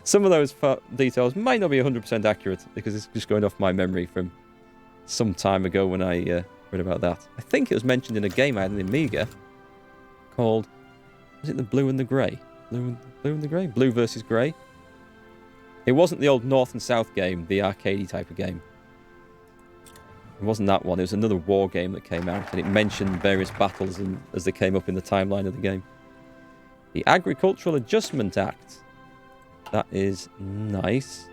Some of those details might not be 100% accurate because it's just going off my memory from some time ago when I read about that. I think it was mentioned in a game I had in the Amiga called, was it the Blue and the Grey? Blue and the Grey? Blue versus Grey? It wasn't the old North and South game, the arcadey type of game. It wasn't that one. It was another war game that came out, and it mentioned various battles as they came up in the timeline of the game. The Agricultural Adjustment Act. That is nice.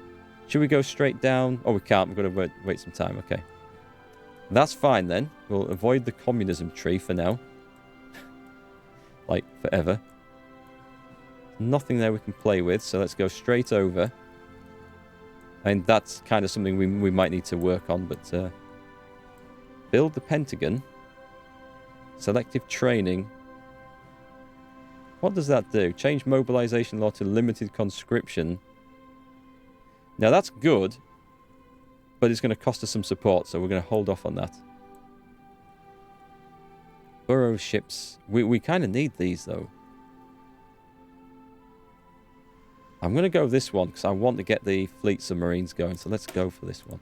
Should we go straight down? Oh, we can't. We've got to wait some time. Okay. That's fine then. We'll avoid the communism tree for now. Like, forever. Nothing there we can play with, so let's go straight over. And that's kind of something we might need to work on, but... build the Pentagon. Selective training. What does that do? Change mobilization law to limited conscription. Now that's good, but it's going to cost us some support, so we're going to hold off on that. Burrow ships. We kind of need these, though. I'm going to go this one, because I want to get the fleet submarines going, so let's go for this one.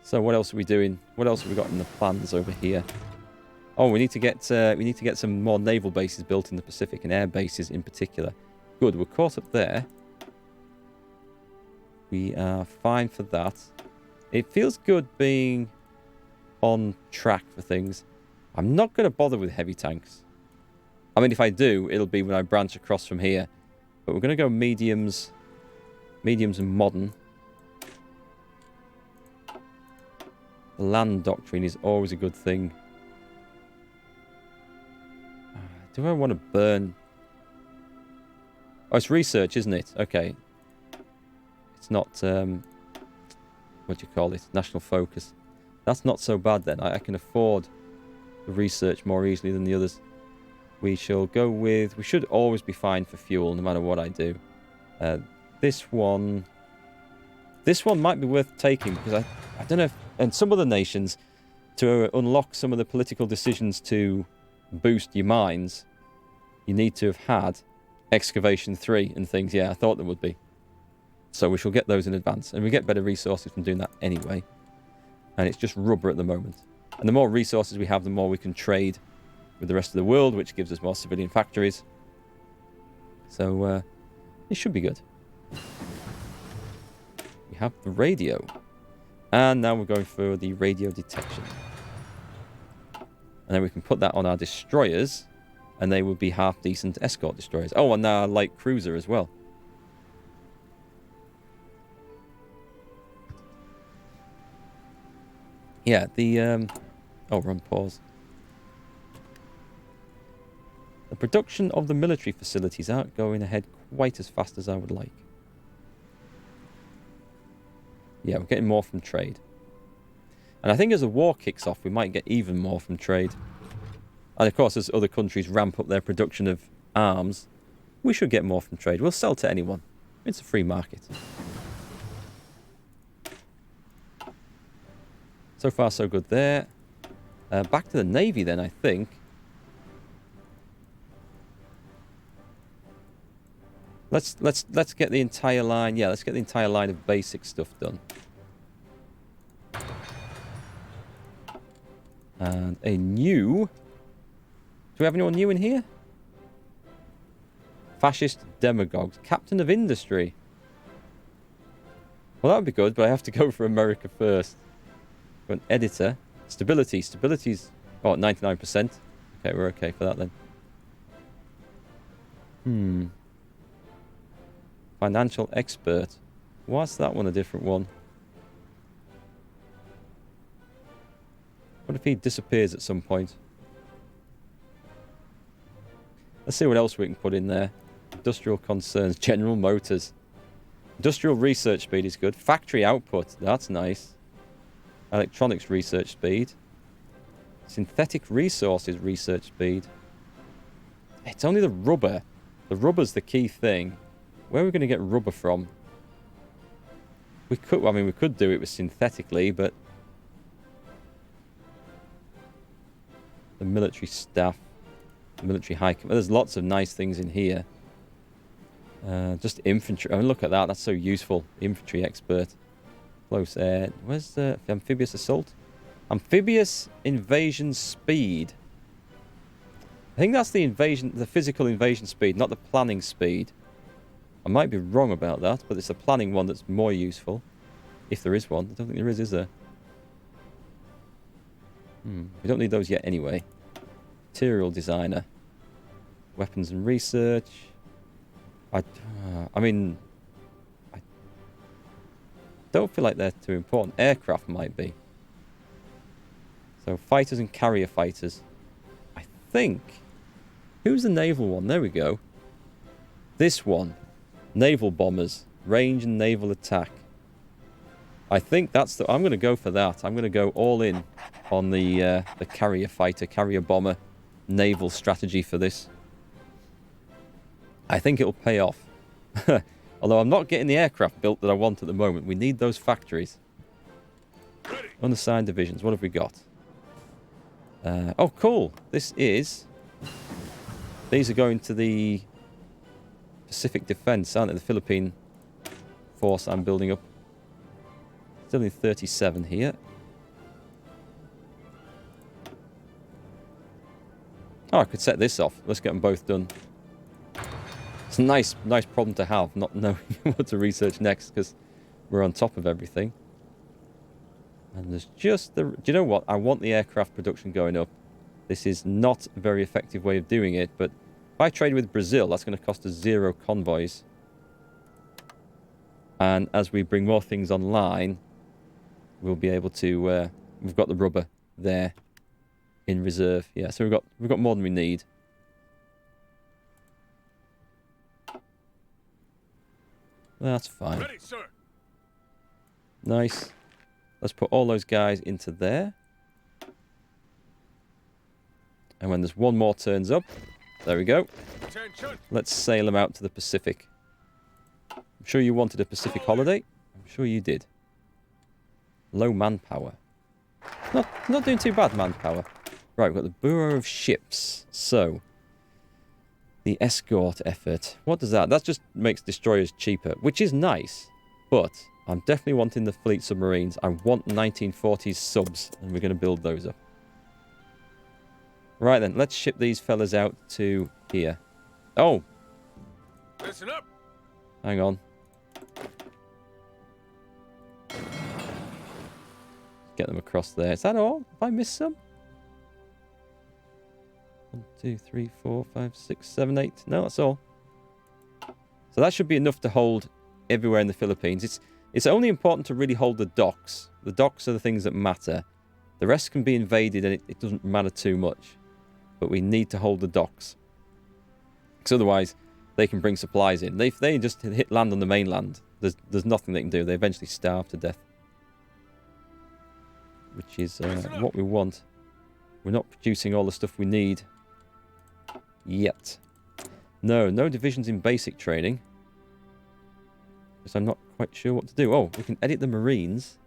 So what else are we doing? What else have we got in the plans over here? Oh, we need to get some more naval bases built in the Pacific and air bases in particular. Good, we're caught up there. We are fine for that. It feels good being on track for things. I'm not going to bother with heavy tanks. I mean, if I do, it'll be when I branch across from here. But we're going to go mediums and modern. The land doctrine is always a good thing. Do I want to burn? Oh, it's research, isn't it? Okay. It's not, what do you call it? National focus. That's not so bad then. I can afford the research more easily than the others. We shall go with... We should always be fine for fuel, no matter what I do. This one might be worth taking, because I don't know if... And some other nations, to unlock some of the political decisions to boost your mines, you need to have had excavation 3 and things. Yeah, I thought there would be. So we shall get those in advance. And we get better resources from doing that anyway. And it's just rubber at the moment. And the more resources we have, the more we can trade with the rest of the world, which gives us more civilian factories. So it should be good. We have the radio. And now we're going for the radio detection. And then we can put that on our destroyers. And they would be half-decent escort destroyers. Oh, and our light cruiser as well. Yeah, the... Oh, we're on pause. The production of the military facilities aren't going ahead quite as fast as I would like. Yeah, we're getting more from trade. And I think as the war kicks off, we might get even more from trade. And of course, as other countries ramp up their production of arms, we should get more from trade. We'll sell to anyone. It's a free market. So far, so good there. Back to the Navy then, I think. Let's get the entire line. Yeah, let's get the entire line of basic stuff done. And a new... Do we have anyone new in here? Fascist demagogues. Captain of Industry. Well, that would be good, but I have to go for America first. Go an editor. Stability. Stability's... Oh, 99%. Okay, we're okay for that then. Financial expert. Why's that one a different one? What if he disappears at some point? Let's see what else we can put in there. Industrial concerns. General Motors. Industrial research speed is good. Factory output. That's nice. Electronics research speed. Synthetic resources research speed. It's only the rubber. The rubber's the key thing. Where are we going to get rubber from? We could, I mean, we could do it with synthetically, but the military staff, the military high command, there's lots of nice things in here. Just infantry. I mean, look at that. That's so useful. Infantry expert. Close air. Where's the amphibious assault? Amphibious invasion speed. I think that's the invasion, the physical invasion speed, not the planning speed. I might be wrong about that, but it's the planning one that's more useful. If there is one. I don't think there is there? We don't need those yet anyway. Material designer. Weapons and research. I mean, I don't feel like they're too important. Aircraft might be. So fighters and carrier fighters. I think. Who's the naval one? There we go. This one. Naval bombers. Range and naval attack. I think that's the... I'm going to go for that. I'm going to go all in on the carrier fighter, carrier bomber, naval strategy for this. I think it'll pay off. Although I'm not getting the aircraft built that I want at the moment. We need those factories. Unassigned divisions. What have we got? Oh, cool. This is... These are going to the Pacific Defense, aren't they? The Philippine force I'm building up. Still in 37 here. Oh, I could set this off. Let's get them both done. It's a nice problem to have, not knowing what to research next, because we're on top of everything. And there's just the... Do you know what? I want the aircraft production going up. This is not a very effective way of doing it, but if I trade with Brazil, that's going to cost us 0 convoys. And as we bring more things online, we'll be able to... we've got the rubber there in reserve. Yeah, so we've got more than we need. That's fine. Ready, sir. Nice. Let's put all those guys into there. And when there's one more turns up, there we go. Attention. Let's sail them out to the Pacific. I'm sure you wanted a Pacific holiday. I'm sure you did. Low manpower. Not doing too bad, manpower. Right, we've got the Bureau of Ships. So, the escort effort. What does that? That just makes destroyers cheaper, which is nice. But I'm definitely wanting the fleet submarines. I want 1940s subs, and we're going to build those up. Right then, let's ship these fellas out to here. Oh! Listen up. Hang on. Get them across there. Is that all? Have I missed some? 1, 2, 3, 4, 5, 6, 7, 8. No, that's all. So that should be enough to hold everywhere in the Philippines. It's only important to really hold the docks. The docks are the things that matter. The rest can be invaded and it doesn't matter too much. But we need to hold the docks. Because otherwise, they can bring supplies in. If they just hit land on the mainland, there's nothing they can do. They eventually starve to death. Which is what we want. We're not producing all the stuff we need yet. No divisions in basic training. Because I'm not quite sure what to do. Oh, we can edit the Marines.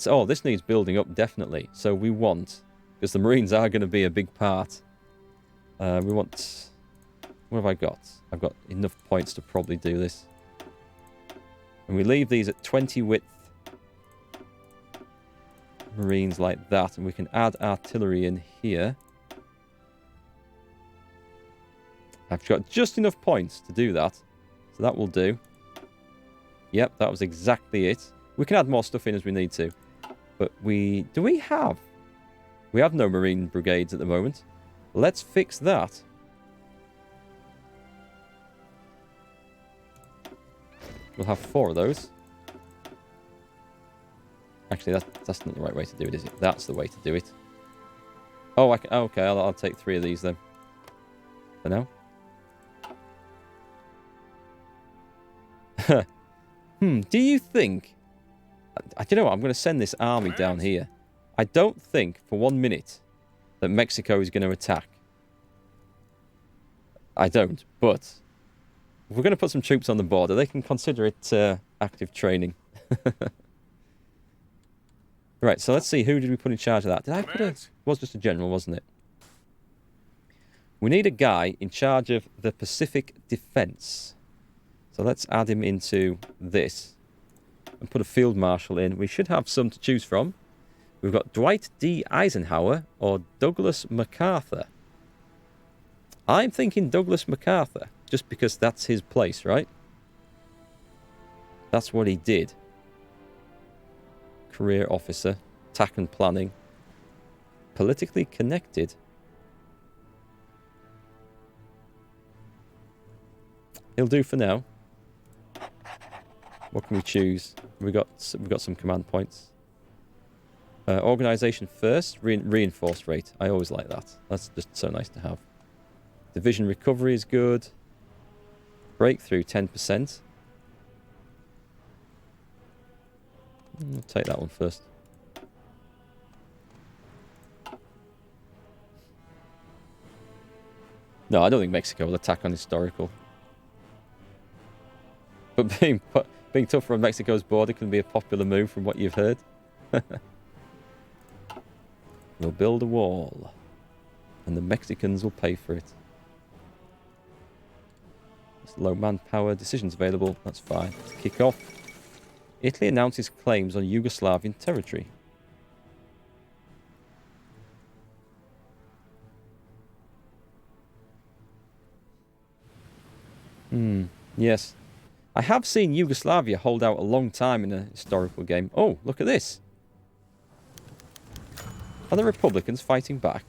Oh, this needs building up, definitely. So we want... Because the Marines are going to be a big part. We want... What have I got? I've got enough points to probably do this. And we leave these at 20 width. Marines like that. And we can add artillery in here. I've got just enough points to do that. So that will do. Yep, that was exactly it. We can add more stuff in as we need to. But do we have... We have no Marine brigades at the moment. Let's fix that. We'll have 4 of those. Actually, that's not the right way to do it, is it? That's the way to do it. Oh, okay, I'll take 3 of these then. For now. Do you think... Do you know what? I'm going to send this army down here. I don't think for 1 minute that Mexico is going to attack. I don't, but if we're going to put some troops on the border, they can consider it active training. Right, so let's see. Who did we put in charge of that? Did I put a... It was just a general, wasn't it? We need a guy in charge of the Pacific Defense. So let's add him into this. And put a field marshal in. We should have some to choose from. We've got Dwight D. Eisenhower or Douglas MacArthur. I'm thinking Douglas MacArthur, just because that's his place, right? That's what he did. Career officer, attack and planning. Politically connected. He'll do for now. What can we choose? We got some command points. Organisation first, reinforce rate. I always like that. That's just so nice to have. Division recovery is good. Breakthrough 10%. I'll take that one first. No, I don't think Mexico will attack on historical. But being tougher on Mexico's border can be a popular move from what you've heard. We'll build a wall. And the Mexicans will pay for it. It's low manpower. Decisions available. That's fine. Let's kick off. Italy announces claims on Yugoslavian territory. Yes. I have seen Yugoslavia hold out a long time in a historical game. Oh, look at this. Are the Republicans fighting back?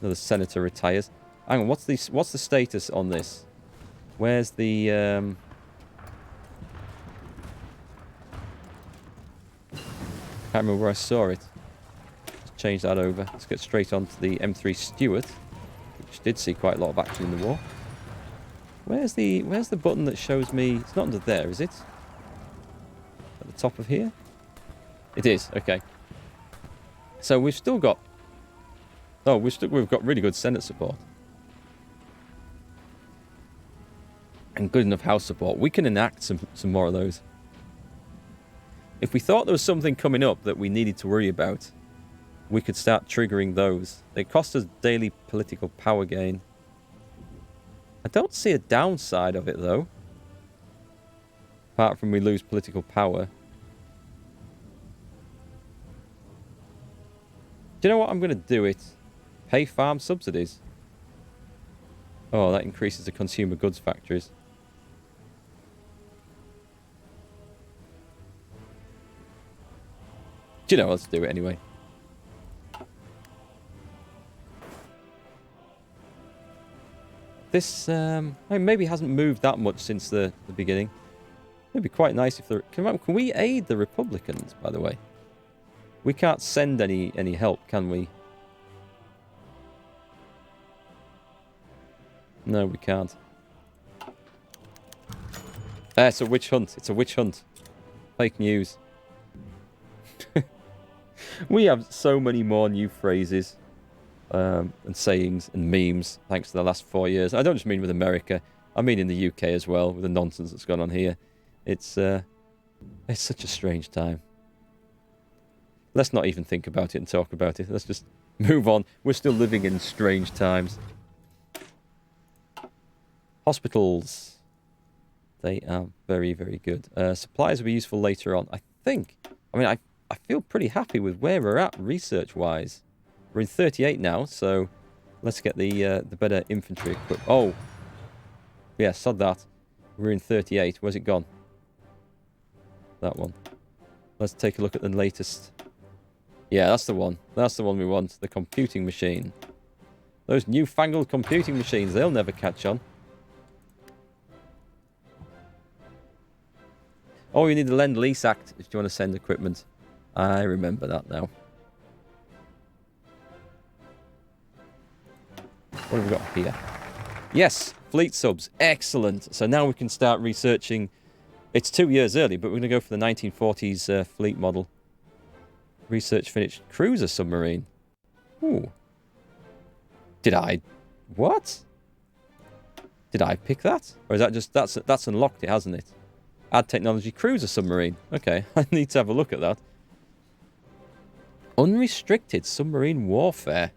Another senator retires. Hang on, what's the status on this? Where's the can't remember where I saw it. Let's change that over. Let's get straight on to the M3 Stuart, which did see quite a lot of action in the war. Where's the button that shows me? It's not under there, is it? At the top of here? It is. Okay. So we've still got. Oh, we've got really good Senate support and good enough House support. We can enact some more of those. If we thought there was something coming up that we needed to worry about, we could start triggering those. They cost us daily political power gain. I don't see a downside of it, though. Apart from we lose political power. Do you know what? I'm going to do it. Pay farm subsidies. Oh, that increases the consumer goods factories. Do you know, let's do it anyway. This maybe hasn't moved that much since the beginning. It'd be quite nice if can we aid the Republicans, by the way? We can't send any help, can we? No, we can't. It's a witch hunt. It's a witch hunt. Fake news. We have so many more new phrases and sayings and memes thanks to the last 4 years. I don't just mean with America. I mean in the UK as well, with the nonsense that's gone on here. It's such a strange time. Let's not even think about it and talk about it. Let's just move on. We're still living in strange times. Hospitals. They are very, very good. Supplies will be useful later on. I think. I mean, I feel pretty happy with where we're at research-wise. We're in 38 now, so let's get the better infantry equipped. Oh, yeah, sod that. We're in 38. Where's it gone? That one. Let's take a look at the latest. Yeah, that's the one. That's the one we want. The computing machine. Those newfangled computing machines, they'll never catch on. Oh, you need the Lend-Lease Act if you want to send equipment. I remember that now. What have we got here? Yes, fleet subs. Excellent. So now we can start researching. It's 2 years early, but we're going to go for the 1940s fleet model. Research finished. Cruiser submarine. Ooh. Did I? What? Did I pick that? Or is that just... That's unlocked it, hasn't it? Add technology cruiser submarine. Okay, I need to have a look at that. Unrestricted submarine warfare.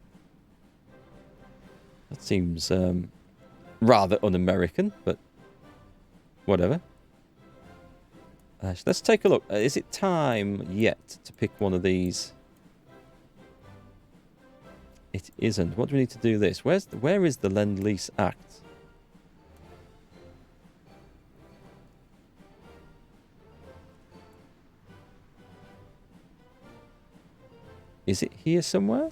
That seems rather un-American, but whatever. So let's take a look. Is it time yet to pick one of these? It isn't. What do we need to do this? Where is the Lend-Lease Act? Is it here somewhere?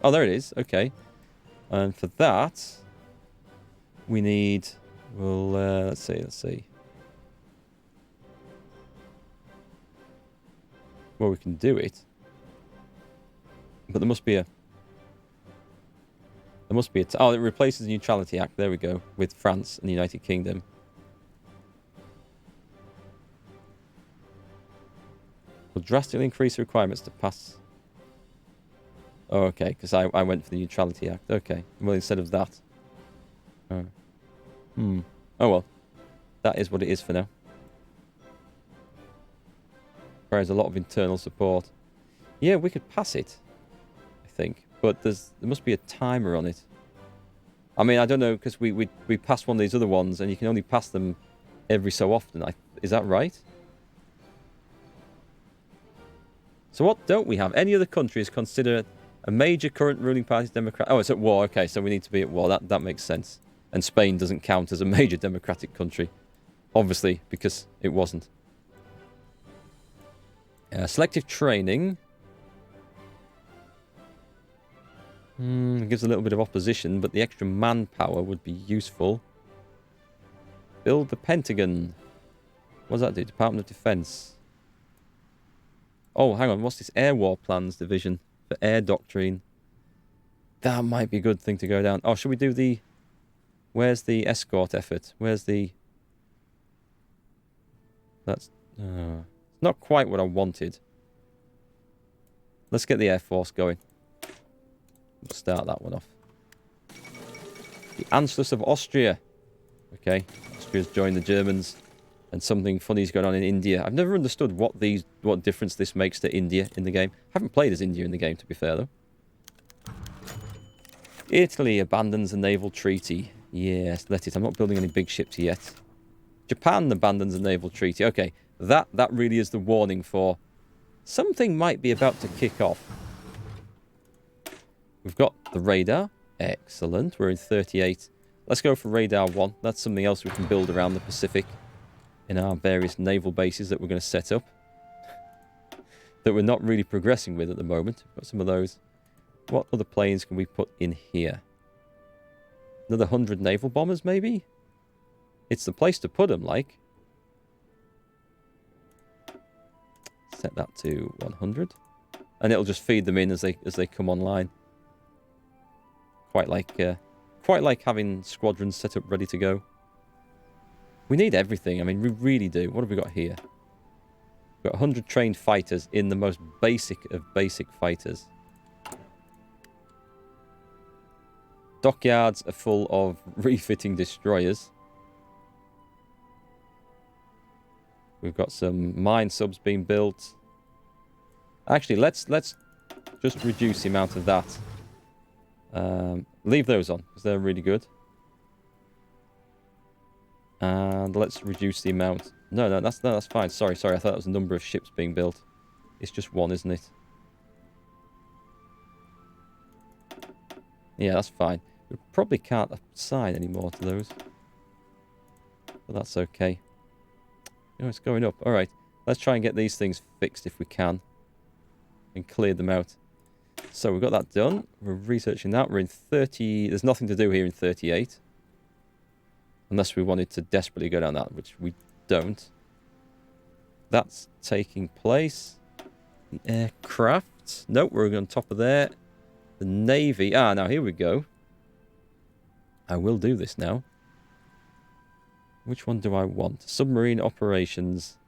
Oh, there it is. Okay. And for that, we need... Well, let's see. Well, we can do it. But there must be a... Oh, it replaces the Neutrality Act. There we go. With France and the United Kingdom. Will drastically increase the requirements to pass... Oh, okay, because I went for the Neutrality Act. Okay. Well, instead of that. Oh. Oh, well. That is what it is for now. Requires a lot of internal support. Yeah, we could pass it, I think. But there must be a timer on it. I mean, I don't know, because we passed one of these other ones, and you can only pass them every so often. Is that right? So what don't we have? Any other countries consider a major current ruling party's Democrat... Oh, it's at war. Okay, so we need to be at war. That makes sense. And Spain doesn't count as a major democratic country. Obviously, because it wasn't. Selective training. It gives a little bit of opposition, but the extra manpower would be useful. Build the Pentagon. What does that do? Department of Defense. Oh, hang on. What's this? Air War Plans Division for Air Doctrine. That might be a good thing to go down. Oh, should we do the... Where's the escort effort? Where's the... That's... not quite what I wanted. Let's get the Air Force going. We'll start that one off. The Anschluss of Austria. Okay. Austria's joined the Germans. And something funny is going on in India. I've never understood what difference this makes to India in the game. I haven't played as India in the game, to be fair, though. Italy abandons the naval treaty. Yes, let it. I'm not building any big ships yet. Japan abandons the naval treaty. Okay, that really is the warning for something might be about to kick off. We've got the radar. Excellent. We're in 38. Let's go for radar 1. That's something else we can build around the Pacific in our various naval bases that we're going to set up. That we're not really progressing with at the moment. Got some of those. What other planes can we put in here? Another 100 naval bombers, maybe? It's the place to put them, like. Set that to 100. And it'll just feed them in as they come online. Quite like having squadrons set up ready to go. We need everything. I mean, we really do. What have we got here? We've got 100 trained fighters in the most basic of basic fighters. Dockyards are full of refitting destroyers. We've got some mine subs being built. Actually, let's just reduce the amount of that. Leave those on, because they're really good. And let's reduce the amount. No, that's fine. Sorry. I thought that was the number of ships being built. It's just one, isn't it? Yeah, that's fine. We probably can't assign any more to those. But that's okay. Oh, it's going up. Alright. Let's try and get these things fixed if we can. And clear them out. So we've got that done. We're researching that. We're in 30... There's nothing to do here in 38. Unless we wanted to desperately go down that, which we don't. That's taking place. The aircraft. Nope, we're on top of there. The Navy. Ah, now here we go. I will do this now. Which one do I want? Submarine operations.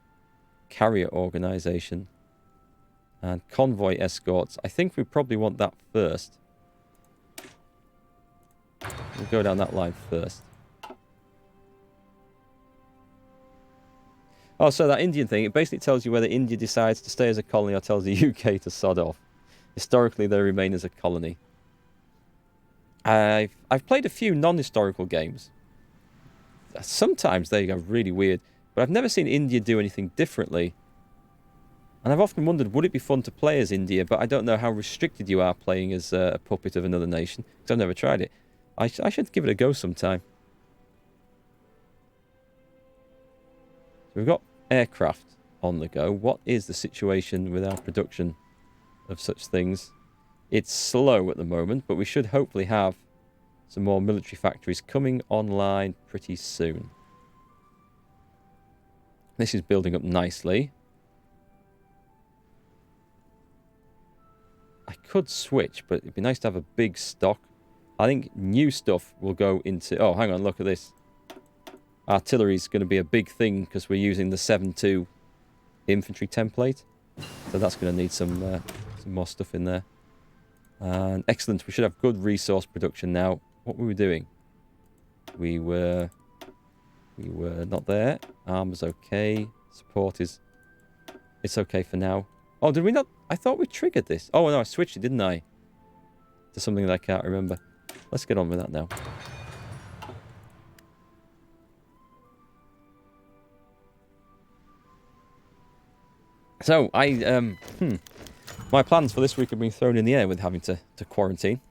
Carrier organization. And convoy escorts. I think we probably want that first. We'll go down that line first. Oh, so that Indian thing, it basically tells you whether India decides to stay as a colony or tells the UK to sod off. Historically, they remain as a colony. I've played a few non-historical games. Sometimes they go really weird, but I've never seen India do anything differently. And I've often wondered, would it be fun to play as India, but I don't know how restricted you are playing as a puppet of another nation, because I've never tried it. I should give it a go sometime. So we've got aircraft on the go. What is the situation with our production of such things? It's slow at the moment, but we should hopefully have some more military factories coming online pretty soon. This is building up nicely. I could switch, but it'd be nice to have a big stock. I think new stuff will go into... Oh, hang on, look at this. Artillery is going to be a big thing because we're using the 7.2 infantry template. So that's going to need some more stuff in there. And excellent, we should have good resource production now. What were we doing? We were not there. Armor's okay. Support is... It's okay for now. Oh, did we not... I thought we triggered this. Oh, no, I switched it, didn't I? To something that I can't remember. Let's get on with that now. So, my plans for this week have been thrown in the air with having to quarantine.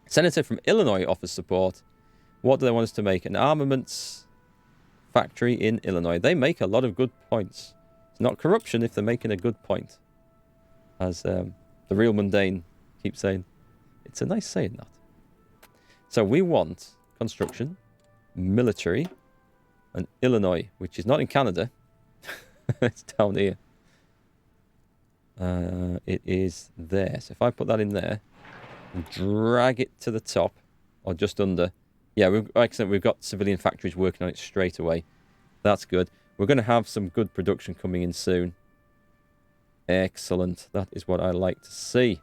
Senator from Illinois offers support. What do they want us to make? An armaments factory in Illinois. They make a lot of good points. It's not corruption if they're making a good point. As the real mundane keeps saying. It's a nice saying, that. So we want construction, military, and Illinois, which is not in Canada. It's down here. It is there. So if I put that in there and drag it to the top, or just under. Yeah, excellent. We've got civilian factories working on it straight away. That's good. We're going to have some good production coming in soon. Excellent. That is what I like to see.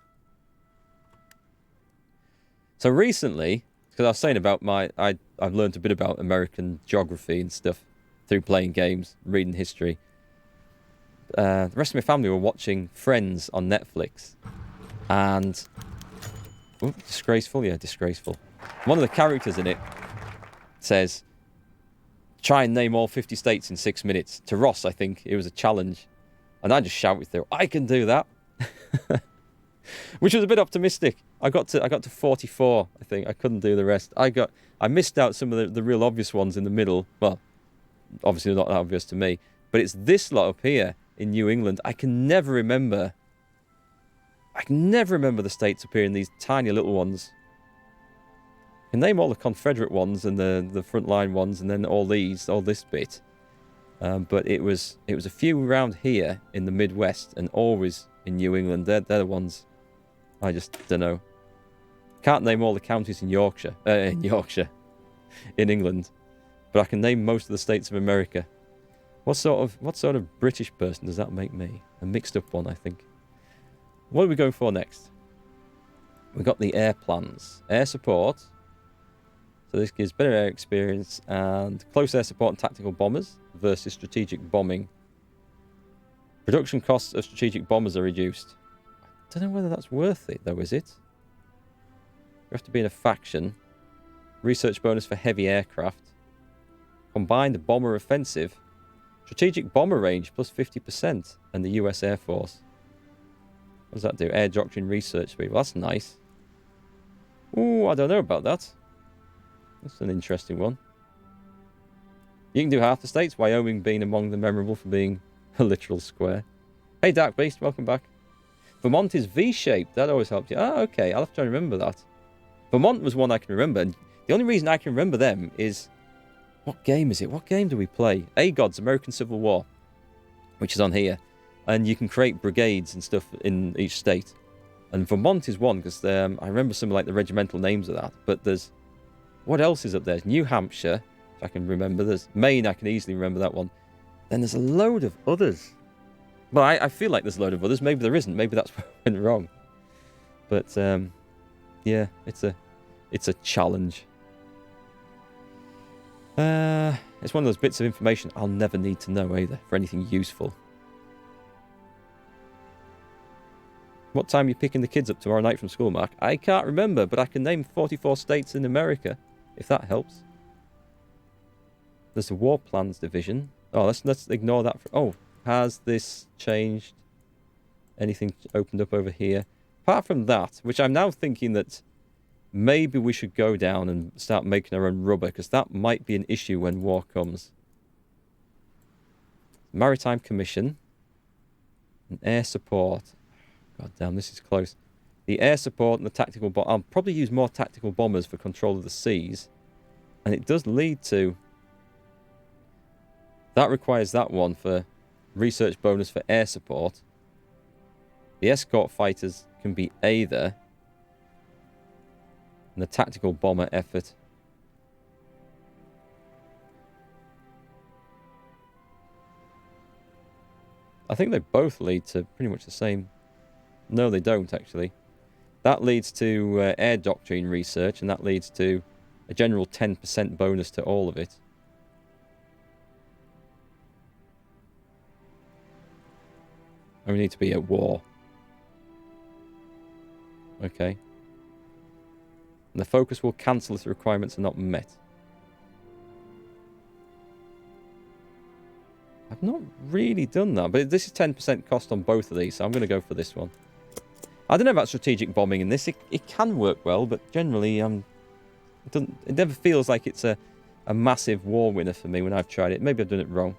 So recently, because I was saying about I've learned a bit about American geography and stuff through playing games, reading history. The rest of my family were watching Friends on Netflix. And... Oh, disgraceful? Yeah, disgraceful. One of the characters in it says, try and name all 50 states in 6 minutes. To Ross, I think, it was a challenge. And I just shouted through, I can do that. Which was a bit optimistic. I got to 44, I think. I couldn't do the rest. I missed out some of the real obvious ones in the middle. Well, obviously not that obvious to me. But it's this lot up here in New England. I can never remember the states up here in these tiny little ones. I can name all the Confederate ones and the frontline ones and then all this bit. But it was a few around here in the Midwest and always in New England. They're the ones I just don't know. Can't name all the counties in Yorkshire, in England, but I can name most of the states of America. What sort of British person does that make me? A mixed up one, I think. What are we going for next? We've got the air plans, air support. So this gives better air experience and close air support and tactical bombers versus strategic bombing. Production costs of strategic bombers are reduced. I don't know whether that's worth it, though, is it? You have to be in a faction. Research bonus for heavy aircraft. Combined bomber offensive. Strategic bomber range plus 50%. And the US Air Force. What does that do? Air Doctrine research speed. Well, that's nice. Ooh, I don't know about that. That's an interesting one. You can do half the states, Wyoming being among the memorable for being a literal square. Hey, Dark Beast, welcome back. Vermont is V-shaped. That always helps you. Ah, okay. I'll have to remember that. Vermont was one I can remember. And the only reason I can remember them is... What game is it? What game do we play? AGOD's American Civil War, which is on here. And you can create brigades and stuff in each state. And Vermont is one, because I remember some of like the regimental names of that. But there's... What else is up there? New Hampshire, if I can remember. There's Maine, I can easily remember that one. Then there's a load of others. Well, I feel like there's a load of others. Maybe there isn't. Maybe that's where I went wrong. But, yeah, it's a challenge. It's one of those bits of information I'll never need to know either for anything useful. What time are you picking the kids up tomorrow night from school, Mark? I can't remember, but I can name 44 states in America, if that helps. There's a War Plans division. Oh, let's ignore that. Oh, has this changed? Anything opened up over here? Apart from that, which I'm now thinking that maybe we should go down and start making our own rubber, because that might be an issue when war comes. Maritime Commission. And air support. God damn, this is close. The air support and the tactical bomb. I'll probably use more tactical bombers for control of the seas. And it does lead to... That requires that one for research bonus for air support. The escort fighters can be either. And the tactical bomber effort. I think they both lead to pretty much the same... No, they don't, actually. That leads to air doctrine research, and that leads to a general 10% bonus to all of it. And we need to be at war. Okay. And the focus will cancel if the requirements are not met. I've not really done that, but this is 10% cost on both of these, so I'm going to go for this one. I don't know about strategic bombing in this. It can work well, but generally it never feels like it's a massive war winner for me when I've tried it. Maybe I've done it wrong.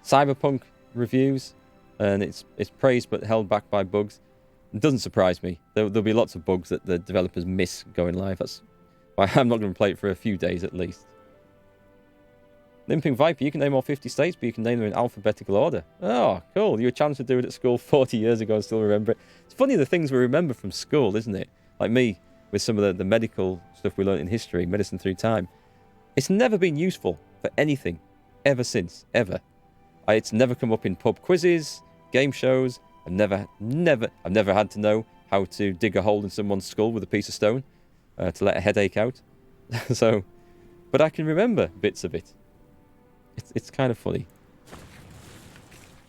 Cyberpunk reviews, and it's praised but held back by bugs. It doesn't surprise me. There'll be lots of bugs that the developers miss going live. That's why I'm not going to play it for a few days at least. Limping Viper, you can name all 50 states, but you can name them in alphabetical order. Oh, cool. You had a chance to do it at school 40 years ago and still remember it. It's funny the things we remember from school, isn't it? Like me, with some of the medical stuff we learned in history, medicine through time. It's never been useful for anything, ever since, ever. It's never come up in pub quizzes, game shows. I've never had to know how to dig a hole in someone's skull with a piece of stone to let a headache out. So, but I can remember bits of it. It's kind of funny.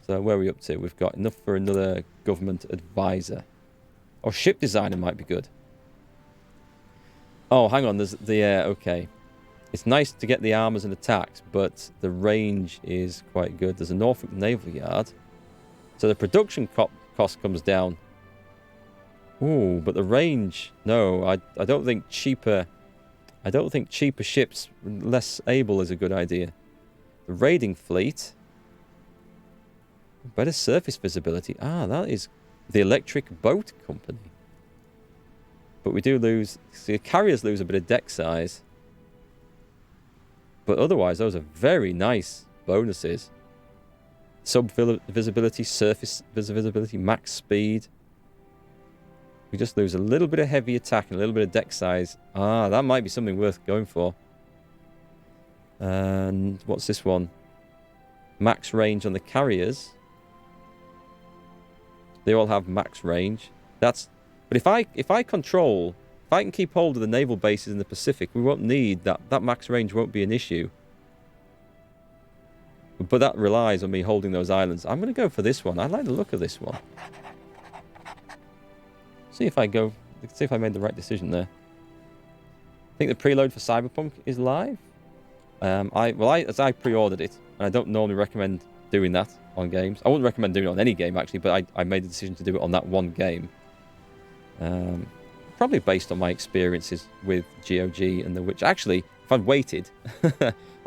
So where are we up to? We've got enough for another government advisor. Or ship designer might be good. Oh, hang on. There's the okay. It's nice to get the armors and attacks, but the range is quite good. There's a Norfolk Naval Yard. So the production cost comes down. Ooh, but the range... No, I don't think cheaper... I don't think cheaper ships, less able, is a good idea. The raiding fleet. Better surface visibility. Ah, that is the electric boat company. But we do lose... See, the carriers lose a bit of deck size. But otherwise, those are very nice bonuses. Sub-visibility, surface visibility, max speed. We just lose a little bit of heavy attack and a little bit of deck size. Ah, that might be something worth going for. And what's this one? Max range on the carriers. They all have max range. But if I can keep hold of the naval bases in the Pacific, we won't need that. That max range won't be an issue. But that relies on me holding those islands. I'm going to go for this one. I like the look of this one. See if I made the right decision there. I think the preload for Cyberpunk is live. As I pre-ordered it, and I don't normally recommend doing that on games. I wouldn't recommend doing it on any game actually, but I made the decision to do it on that one game. Probably based on my experiences with GOG and The Witcher. Actually, if I'd waited,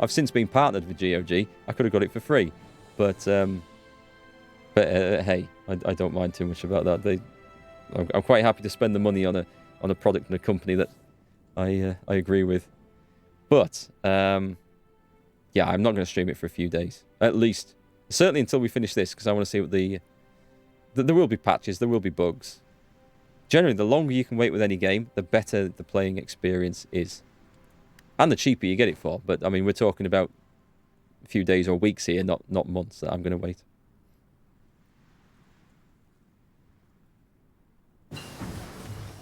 I've since been partnered with GOG. I could have got it for free, but hey, I don't mind too much about that. I'm quite happy to spend the money on a product and a company that I agree with. But yeah, I'm not going to stream it for a few days, at least. Certainly until we finish this, because I want to see what there will be patches, there will be bugs. Generally, the longer you can wait with any game, the better the playing experience is. And the cheaper you get it for. But, I mean, we're talking about a few days or weeks here, not months that I'm going to wait.